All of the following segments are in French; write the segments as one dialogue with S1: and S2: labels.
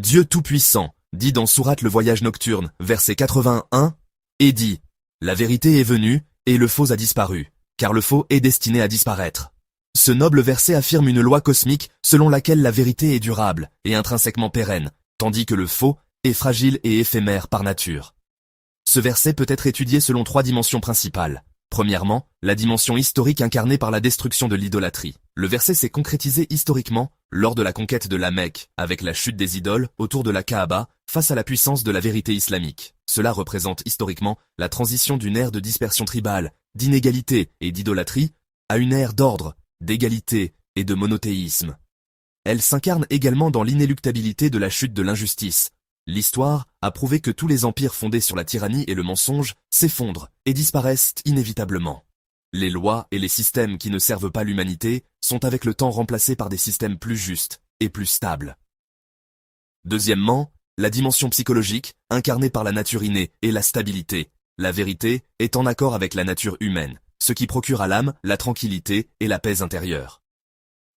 S1: Dieu Tout-Puissant, dit dans Sourate le Voyage Nocturne, verset 81, et dit, la vérité est venue, et le faux a disparu, car le faux est destiné à disparaître. Ce noble verset affirme une loi cosmique selon laquelle la vérité est durable et intrinsèquement pérenne, tandis que le faux est fragile et éphémère par nature. Ce verset peut être étudié selon 3 dimensions principales. Premièrement, la dimension historique incarnée par la destruction de l'idolâtrie. Le verset s'est concrétisé historiquement lors de la conquête de la Mecque, avec la chute des idoles autour de la Kaaba face à la puissance de la vérité islamique. Cela représente historiquement la transition d'une ère de dispersion tribale, d'inégalité et d'idolâtrie à une ère d'ordre, d'égalité et de monothéisme. Elle s'incarne également dans l'inéluctabilité de la chute de l'injustice. L'histoire a prouvé que tous les empires fondés sur la tyrannie et le mensonge s'effondrent et disparaissent inévitablement. Les lois et les systèmes qui ne servent pas l'humanité sont avec le temps remplacés par des systèmes plus justes et plus stables. Deuxièmement, la dimension psychologique, incarnée par la nature innée et la stabilité. La vérité est en accord avec la nature humaine, ce qui procure à l'âme la tranquillité et la paix intérieure.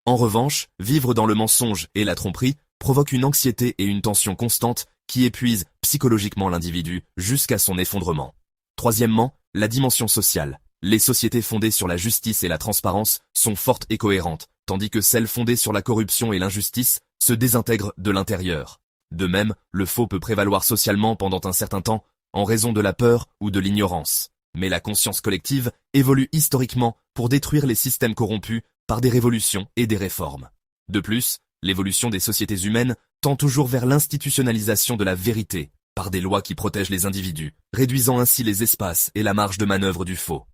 S1: En revanche, vivre dans le mensonge et la tromperie provoque une anxiété et une tension constante qui épuisent psychologiquement l'individu jusqu'à son effondrement. Troisièmement, la dimension sociale. Les sociétés fondées sur la justice et la transparence sont fortes et cohérentes, tandis que celles fondées sur la corruption et l'injustice se désintègrent de l'intérieur. De même, le faux peut prévaloir socialement pendant un certain temps, en raison de la peur ou de l'ignorance. Mais la conscience collective évolue historiquement pour détruire les systèmes corrompus par des révolutions et des réformes. De plus, l'évolution des sociétés humaines tend toujours vers l'institutionnalisation de la vérité, par des lois qui protègent les individus, réduisant ainsi les espaces et la marge de manœuvre du faux.